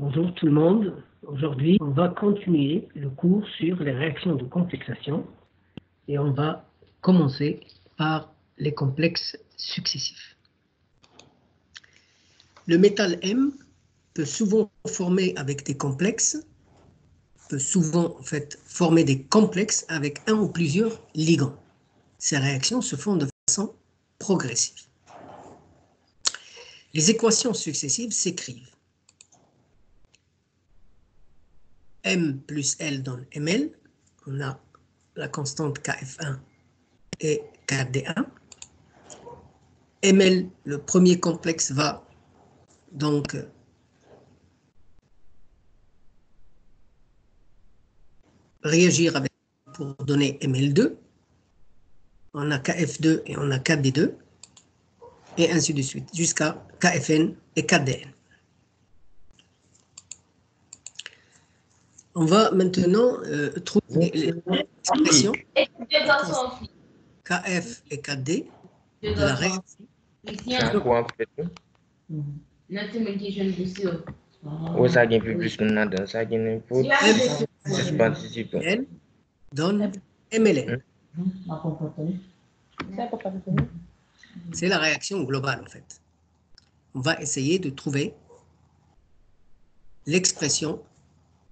Bonjour tout le monde. Aujourd'hui, on va continuer le cours sur les réactions de complexation et on va commencer par les complexes successifs. Le métal M peut souvent former avec des complexes, peut souvent en fait former des complexes avec un ou plusieurs ligands. Ces réactions se font de façon progressive. Les équations successives s'écrivent. M plus L donne ML. On a la constante KF1 et KD1. ML, le premier complexe, va donc réagir avec pour donner ML2. On a KF2 et on a KD2. Et ainsi de suite, jusqu'à KFN et KDN. On va maintenant trouver l'expression KF et KD de la réaction. Oui, ça gagne plus qu'on a dans ça gagne pour N donne MLN. C'est la réaction globale en fait. On va essayer de trouver l'expression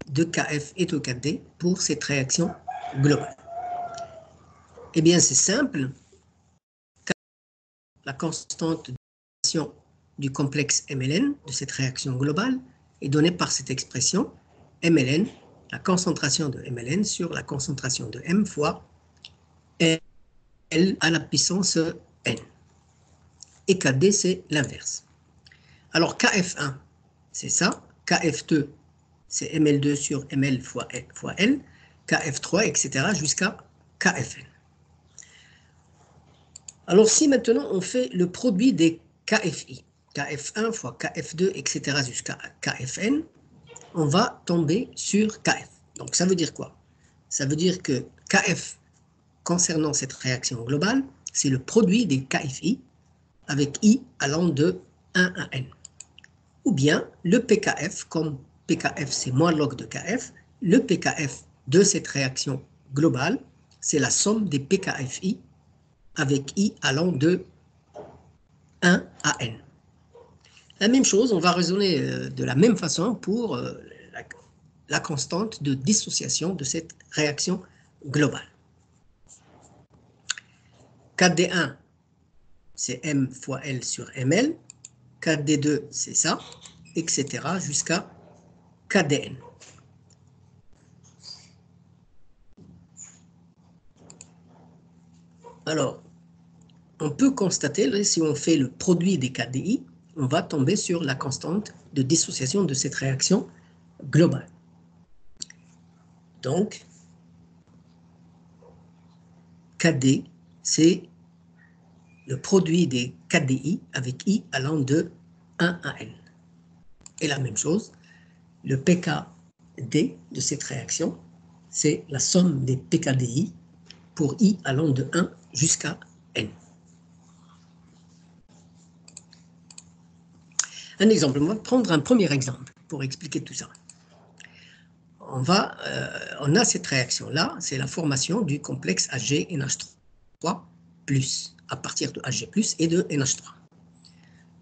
de KF et de KD pour cette réaction globale. Eh bien, c'est simple. La constante de réaction du complexe MLN, de cette réaction globale, est donnée par cette expression MLN, la concentration de MLN sur la concentration de M fois L à la puissance N. Et KD, c'est l'inverse. Alors, KF1, c'est ça. KF2, c'est ML2 sur ML fois L. KF3, etc. jusqu'à KFN. Alors, si maintenant on fait le produit des KFI, KF1 fois KF2, etc. jusqu'à KFN, on va tomber sur KF. Donc, ça veut dire quoi? Ça veut dire que KF, concernant cette réaction globale, c'est le produit des KFI avec I allant de 1 à N. Ou bien le PKF, comme PKF c'est moins log de KF, le PKF de cette réaction globale, c'est la somme des PKFI avec I allant de 1 à N. La même chose, on va raisonner de la même façon pour la constante de dissociation de cette réaction globale. KD1, c'est M fois L sur ML. KD2, c'est ça, etc. jusqu'à KDN. Alors, on peut constater, si on fait le produit des KDI, on va tomber sur la constante de dissociation de cette réaction globale. Donc, KD, c'est le produit des KDI avec I allant de 1 à N. Et la même chose, le PKD de cette réaction, c'est la somme des PKDI pour I allant de 1 jusqu'à N. Un exemple, on va prendre un premier exemple pour expliquer tout ça. On a cette réaction-là, c'est la formation du complexe HgNH3+, à partir de Hg+, et de NH3.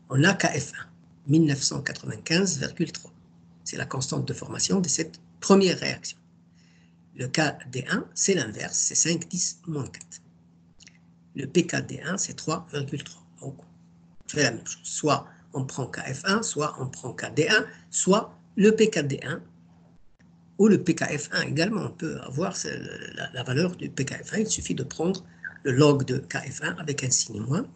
On a KF1, 1995,3. C'est la constante de formation de cette première réaction. Le KD1, c'est l'inverse, c'est 5, 10, moins 4. Le PKD1, c'est 3,3. Donc, on fait la même chose. Soit on prend KF1, soit on prend KD1, soit le PKD1, ou le PKF1 également. On peut avoir la valeur du PKF1. Il suffit de prendre le log de KF1 avec un signe moins.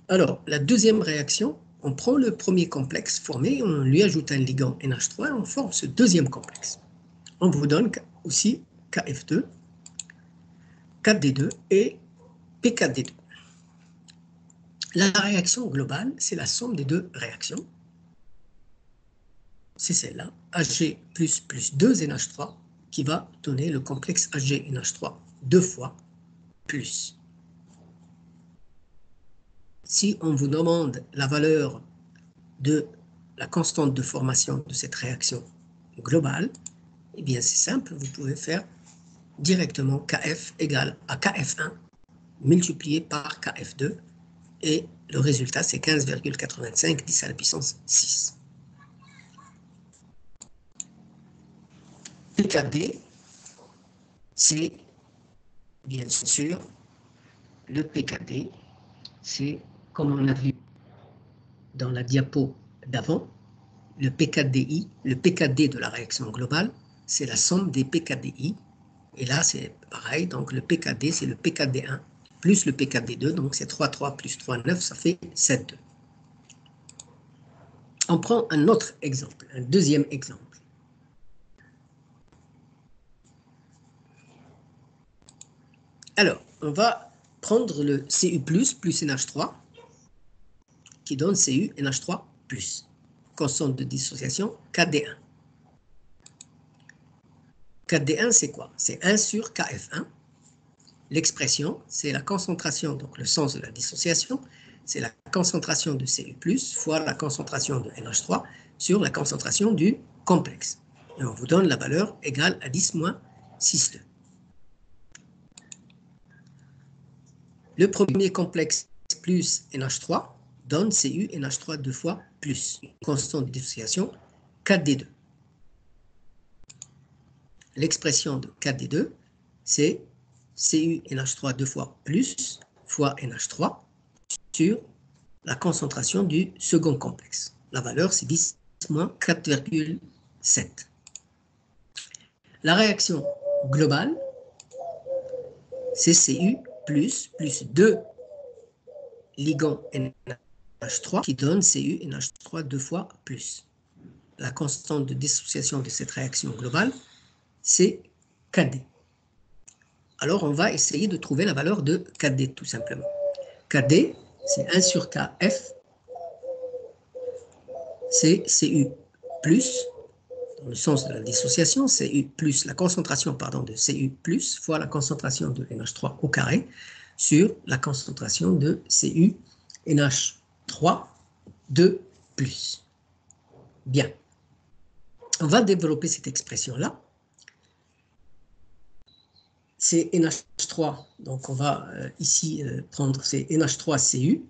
Alors, la deuxième réaction, on prend le premier complexe formé, on lui ajoute un ligand NH3 et on forme ce deuxième complexe. On vous donne aussi KF2, 4D2 et PKD2. La réaction globale, c'est la somme des deux réactions. C'est celle-là, Hg plus 2 NH3, qui va donner le complexe HgNH3 deux fois plus. Si on vous demande la valeur de la constante de formation de cette réaction globale, eh bien c'est simple, vous pouvez faire directement Kf égale à Kf1 multiplié par Kf2 et le résultat c'est 15,85 10 à la puissance 6. PKD, c'est bien sûr le PKD, c'est comme on a vu dans la diapo d'avant, le PKDI, le PKD de la réaction globale, c'est la somme des PKDI. Et là, c'est pareil, donc le PKD, c'est le PKD1 plus le PKD2, donc c'est 3,3 plus 3,9, ça fait 7,2. On prend un autre exemple, un deuxième exemple. Alors, on va prendre le Cu+, plus NH3, qui donne Cu NH3+, constante de dissociation KD1. KD1, c'est quoi? C'est 1 sur KF1. L'expression, c'est la concentration, donc le sens de la dissociation, c'est la concentration de Cu+, fois la concentration de NH3 sur la concentration du complexe. Et on vous donne la valeur égale à 10 moins 6,2. Le premier complexe plus NH3 donne Cu NH3 deux fois plus, une constante de dissociation KD2. L'expression de KD2, c'est Cu NH3 deux fois plus fois NH3 sur la concentration du second complexe. La valeur, c'est 10 moins 4,7. La réaction globale, c'est Cu plus 2 ligands NH3 qui donne Cu NH3 deux fois plus. La constante de dissociation de cette réaction globale, c'est Kd. Alors, on va essayer de trouver la valeur de Kd, tout simplement. Kd, c'est 1 sur Kf, c'est Cu plus, dans le sens de la dissociation, Cu plus, la concentration, pardon, de Cu plus fois la concentration de NH3 au carré sur la concentration de Cu NH3 2 plus. Bien. On va développer cette expression-là. C'est NH3, donc on va ici prendre c'est NH3Cu,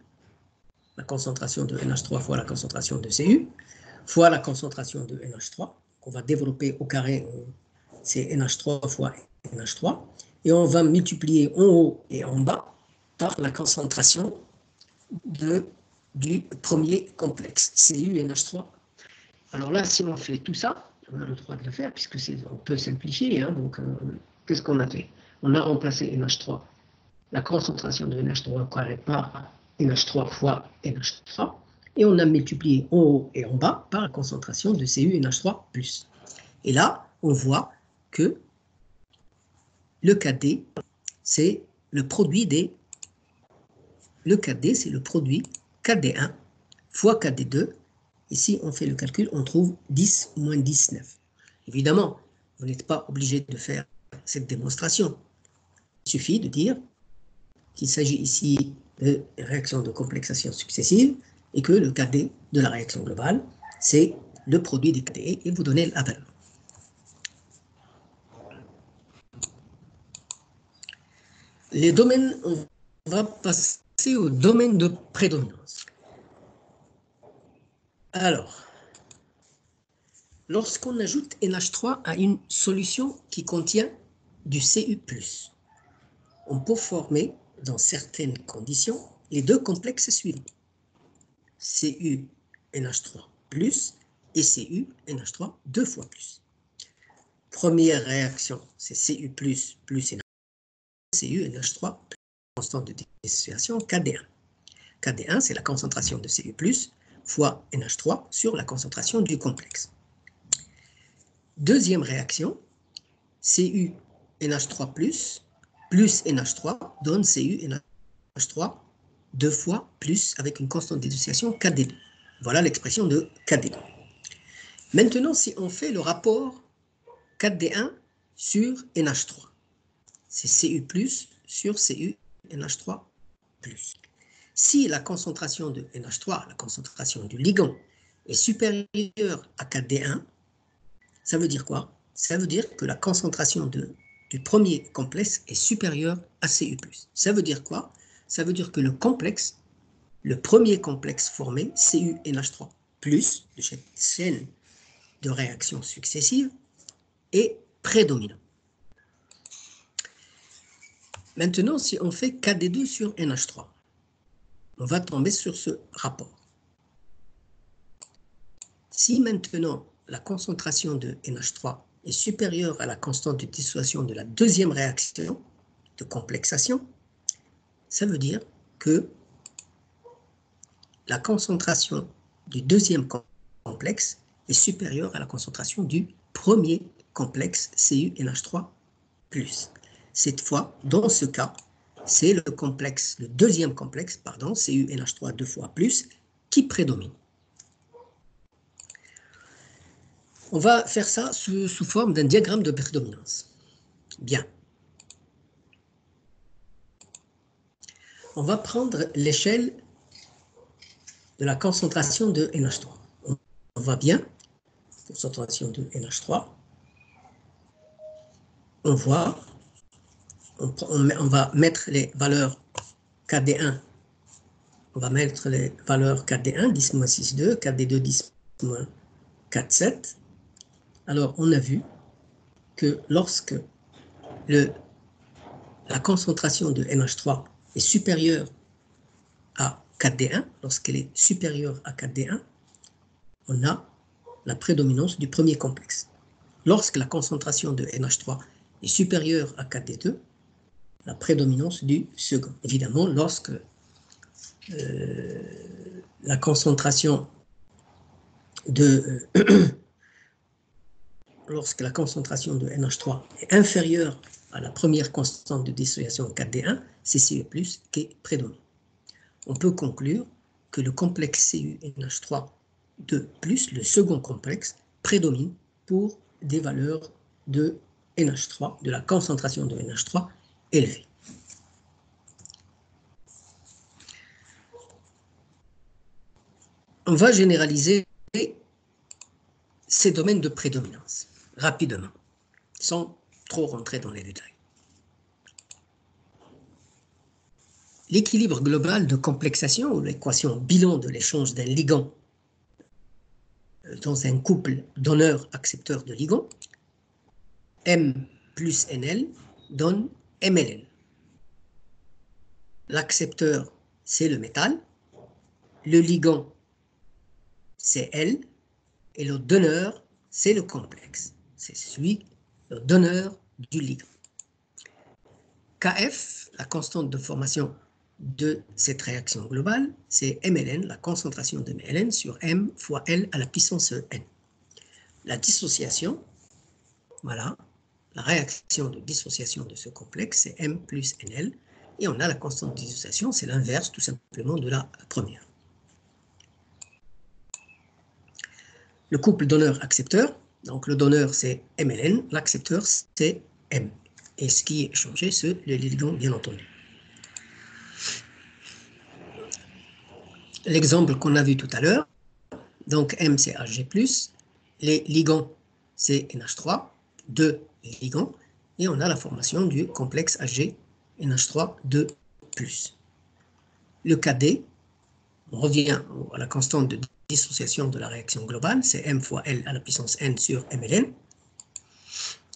la concentration de NH3 fois la concentration de Cu, fois la concentration de NH3. On va développer au carré, c'est NH3 fois NH3, et on va multiplier en haut et en bas par la concentration du premier complexe, Cu NH3. Alors là, si on fait tout ça, on a le droit de le faire, puisque on peut simplifier, hein, donc qu'est-ce qu'on a fait? On a remplacé NH3, la concentration de NH3 au carré par NH3 fois NH3, et on a multiplié en haut et en bas par la concentration de Cu NH3+. Et là, on voit que le Kd, c'est le produit des... Le Kd, c'est le produit Kd1 fois Kd2. Ici, on fait le calcul, on trouve 10 moins 19. Évidemment, vous n'êtes pas obligé de faire cette démonstration. Il suffit de dire qu'il s'agit ici de réactions de complexation successive et que le Kd de la réaction globale, c'est le produit des Kd et vous donnez la valeur. Les domaines, on va passer au domaine de prédominance. Alors, lorsqu'on ajoute NH3 à une solution qui contient du Cu+, on peut former, dans certaines conditions, les deux complexes suivants. Cu NH3 plus et Cu NH3 deux fois plus. Première réaction, c'est Cu plus NH3, Cu NH3 plus constante de dissociation Kd1. Kd1, c'est la concentration de Cu plus fois NH3 sur la concentration du complexe. Deuxième réaction, Cu NH3 plus NH3 donne Cu NH3 deux fois plus avec une constante de dissociation Kd2. Voilà l'expression de Kd2. Maintenant, si on fait le rapport Kd1 sur NH3, c'est Cu plus sur Cu NH3 plus. Si la concentration de NH3, la concentration du ligand, est supérieur à 4D1, ça veut dire quoi? Ça veut dire que la concentration du premier complexe est supérieure à Cu+. Ça veut dire quoi? Ça veut dire que le premier complexe formé, CuNH3+, de cette chaîne de réactions successives, est prédominant. Maintenant, si on fait KD2 sur NH3, on va tomber sur ce rapport. Si maintenant la concentration de NH3 est supérieure à la constante de dissociation de la deuxième réaction de complexation, ça veut dire que la concentration du deuxième complexe est supérieure à la concentration du premier complexe CuNH3+. Cette fois, dans ce cas, c'est le deuxième complexe, CuNH3 2 fois plus, qui prédomine. On va faire ça sous forme d'un diagramme de prédominance. Bien. On va prendre l'échelle de la concentration de NH3. On va bien, concentration de NH3. On voit, on va mettre les valeurs KD1. On va mettre les valeurs KD1, 10-6,2, KD2, 10-4,7. Alors, on a vu que lorsque la concentration de NH3 est supérieure à 4D1, lorsqu'elle est supérieure à 4D1, on a la prédominance du premier complexe. Lorsque la concentration de NH3 est supérieure à 4D2, la prédominance du second. Évidemment, lorsque la concentration de NH3 est inférieure à la première constante de dissociation 4D1, c'est Cu+ qui prédomine. On peut conclure que le complexe CuNH3 2+, le second complexe, prédomine pour des valeurs de NH3, de la concentration de NH3 élevée. On va généraliser ces domaines de prédominance rapidement, sans trop rentrer dans les détails. L'équilibre global de complexation, ou l'équation bilan de l'échange d'un ligand dans un couple donneur-accepteur de ligand, M plus NL donne MLN. L'accepteur, c'est le métal, le ligand, c'est L, et le donneur, c'est le complexe. C'est le donneur du ligand. Kf, la constante de formation de cette réaction globale, c'est MLN, la concentration de MLN sur M fois L à la puissance N. La dissociation, voilà, la réaction de dissociation de ce complexe, c'est M plus NL, et on a la constante de dissociation, c'est l'inverse tout simplement de la première. Le couple donneur-accepteur, donc le donneur c'est MLN, l'accepteur c'est M. Et ce qui est échangé, c'est le ligand bien entendu. L'exemple qu'on a vu tout à l'heure, donc M c'est Hg+, les ligands c'est NH3, 2 ligands, et on a la formation du complexe Hg NH3 2+. Le Kd, on revient à la constante de dissociation de la réaction globale, c'est M fois L à la puissance N sur MLN.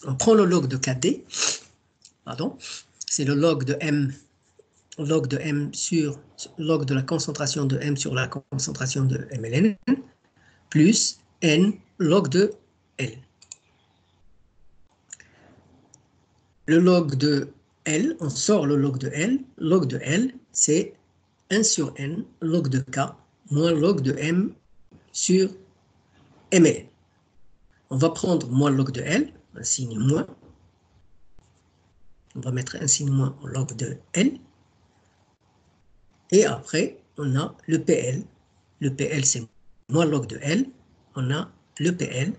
On prend le log de Kd, c'est le log de M sur log de la concentration de M sur la concentration de MLN, plus N log de L. Le log de L, on sort le log de L, c'est 1 sur N log de K moins log de M sur ML. On va prendre moins log de L, un signe moins. On va mettre un signe moins au log de L. Et après, on a le PL. Le PL, c'est moins log de L. On a le PL,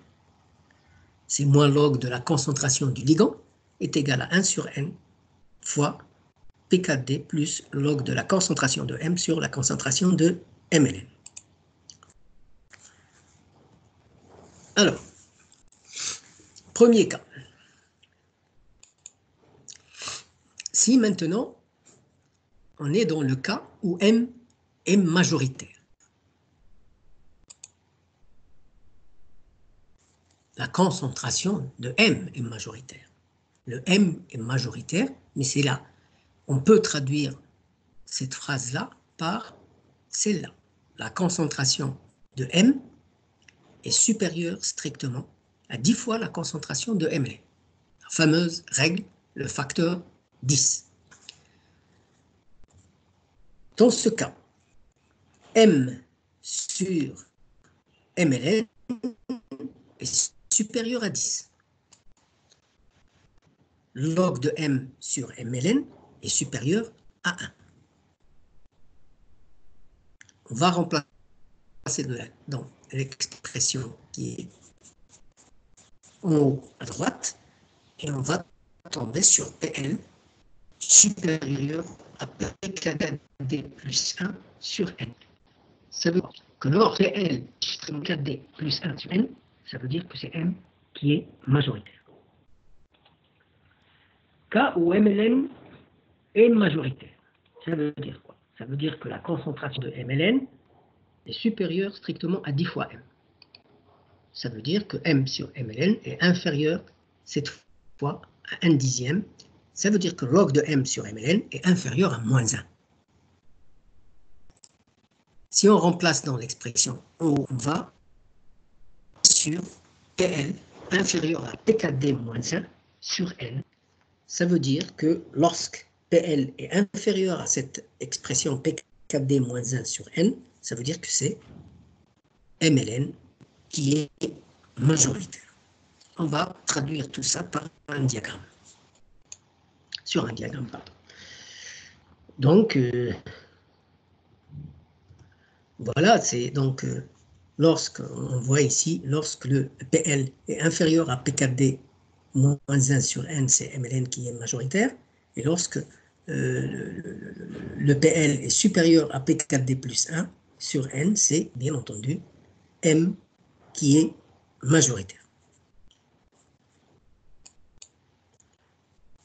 c'est moins log de la concentration du ligand, est égal à 1 sur N fois P4D plus log de la concentration de M sur la concentration de MLN. Alors, premier cas. Si maintenant, on est dans le cas où M est majoritaire. La concentration de M est majoritaire. Le M est majoritaire, mais c'est là. On peut traduire cette phrase-là par celle-là. La concentration de M est supérieure strictement à 10 fois la concentration de Ml. La fameuse règle, le facteur 10. Dans ce cas, M sur MLN est supérieur à 10. Log de M sur MLN est supérieur à 1. On va remplacer dans l'expression qui est en haut à droite et on va tomber sur PL supérieur à PKD plus 1 sur N. Ça veut dire que lorsque PL supprime KD plus 1 sur N, ça veut dire que c'est M qui est majoritaire. Cas où MLN est majoritaire. Ça veut dire quoi? Ça veut dire que la concentration de MLN est supérieure strictement à 10 fois M. Ça veut dire que M sur MLN est inférieur cette fois à 1 dixième. Ça veut dire que log de M sur MLN est inférieur à moins 1. Si on remplace dans l'expression on va sur PL inférieur à PKD moins 1 sur N. Ça veut dire que lorsque PL est inférieur à cette expression PKD moins 1 sur N, ça veut dire que c'est MLN qui est majoritaire. On va traduire tout ça par un diagramme. Sur un diagramme, pardon. Donc, voilà, c'est donc lorsqu'on voit ici, lorsque le PL est inférieur à PKD moins 1 sur N, c'est MLN qui est majoritaire. Et lorsque le PL est supérieur à PKD plus 1 sur N, c'est bien entendu M qui est majoritaire.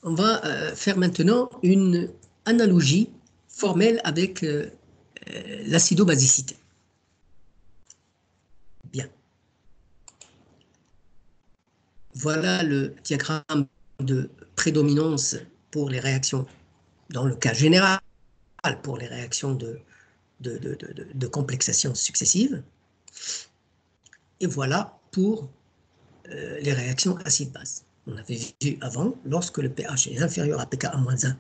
On va faire maintenant une analogie formelle avec l'acidobasicité. Bien. Voilà le diagramme de prédominance pour les réactions, dans le cas général, pour les réactions de complexation successive. Et voilà pour les réactions acide-base. On avait vu avant, lorsque le pH est inférieur à pKa-1,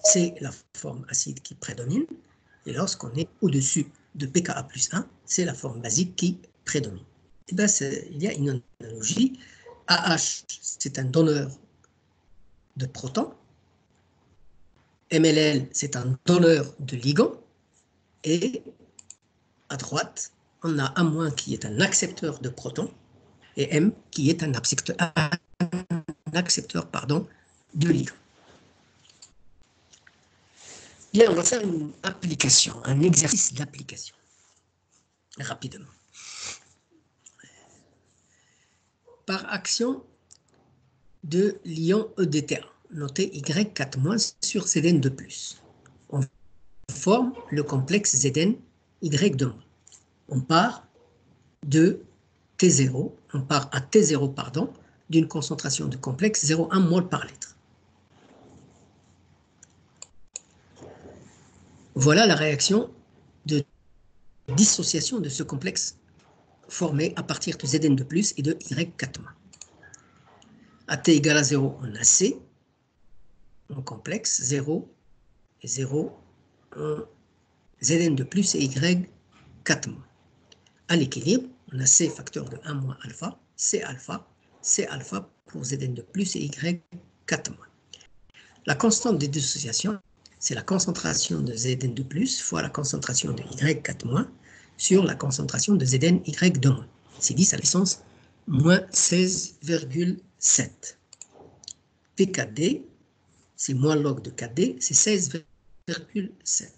c'est la forme acide qui prédomine. Et lorsqu'on est au-dessus de pKa plus 1, c'est la forme basique qui prédomine. Et bien, il y a une analogie. AH, c'est un donneur de protons. MLL, c'est un donneur de ligands. Et à droite, on a A- qui est un accepteur de protons et M qui est un accepteur de ligands. Bien, on va faire une application, un exercice d'application, rapidement. Par action de l'ion EDTA, noté Y4- sur Zn2+. On forme le complexe Zn Y2-. On part de T0, on part à T0, pardon, d'une concentration de complexe 0,1 mol par litre. Voilà la réaction de dissociation de ce complexe formé à partir de Zn2+ et de Y4-. À T égale à 0, on a C, en complexe 0 et 0, Zn2+ et Y4-. À l'équilibre, on a C facteur de 1 moins alpha, C alpha pour Zn2+ et Y4-. La constante de dissociation, c'est la concentration de Zn2+ fois la concentration de Y4- sur la concentration de ZnY2-. C'est 10 à l'essence moins 16,7. PKD, c'est moins log de KD, c'est 16,7.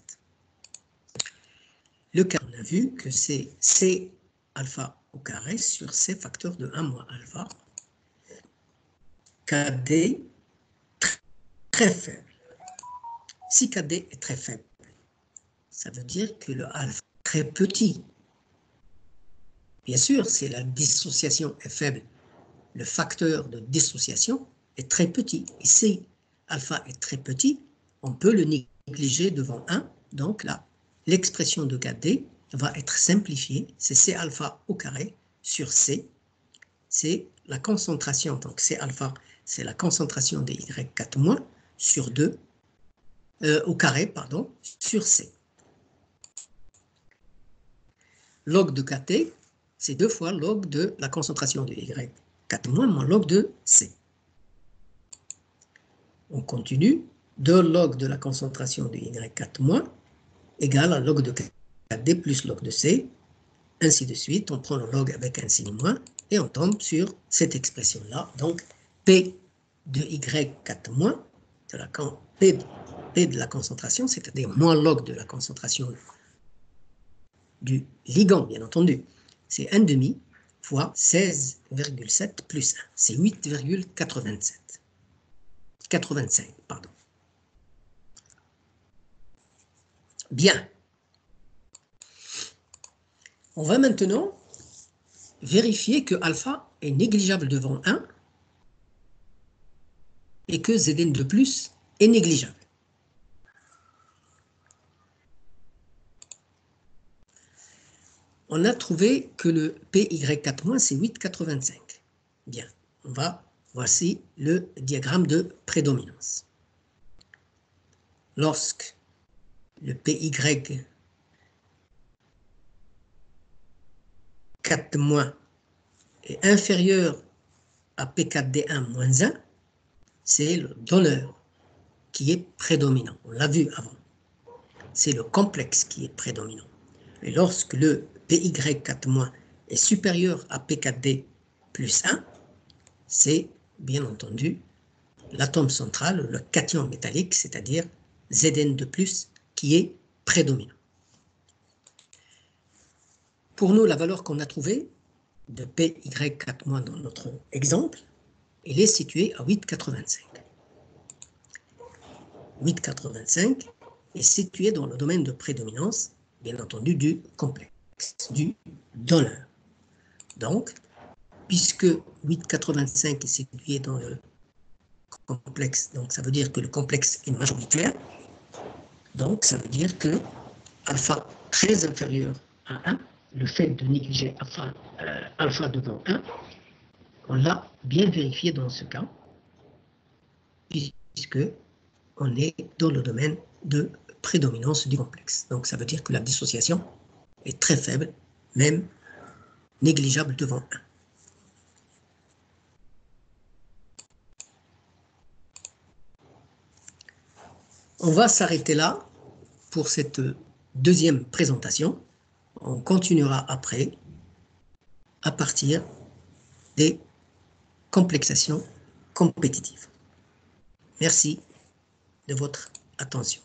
Le cas, on a vu que c'est C alpha au carré sur C facteur de 1 moins alpha. KD très faible. Si KD est très faible, ça veut dire que le alpha est très petit. Bien sûr, si la dissociation est faible, le facteur de dissociation est très petit. Et si alpha est très petit, on peut le négliger devant 1. Donc là, l'expression de KD va être simplifiée. C'est C alpha au carré sur C. C'est la concentration. Donc C alpha, c'est la concentration de Y4- sur 2 au carré, pardon, sur C. Log de KT, c'est 2 fois log de la concentration de Y4- moins log de C. On continue. 2 log de la concentration de Y4- égale à log de KD plus log de C. Ainsi de suite, on prend le log avec un signe moins et on tombe sur cette expression-là. Donc, P de Y4- P de la concentration, c'est-à-dire moins log de la concentration du ligand, bien entendu. C'est 1,5 fois 16,7 plus 1. C'est 8,87. 85, pardon. Bien. On va maintenant vérifier que alpha est négligeable devant 1 et que Zn de plus est négligeable. On a trouvé que le PY4- c'est 8,85. Bien, voici le diagramme de prédominance. Lorsque le PY4- est inférieur à P4D1 moins 1, c'est le donneur qui est prédominant. On l'a vu avant. C'est le complexe qui est prédominant. Et lorsque le PY4- est supérieur à P4D plus 1, c'est bien entendu l'atome central, le cation métallique, c'est-à-dire Zn de plus, qui est prédominant. Pour nous, la valeur qu'on a trouvée de PY4- dans notre exemple, elle est située à 8,85. 8,85 est situé dans le domaine de prédominance, bien entendu, du complexe, du donneur. Donc, puisque 8,85 est situé dans le complexe, donc ça veut dire que le complexe est majoritaire, donc ça veut dire que alpha très inférieur à 1, le fait de négliger alpha devant 1, on l'a bien vérifié dans ce cas, puisque on est dans le domaine de prédominance du complexe. Donc ça veut dire que la dissociation est très faible, même négligeable devant 1. On va s'arrêter là pour cette deuxième présentation. On continuera après à partir des complexations compétitives. Merci de votre attention.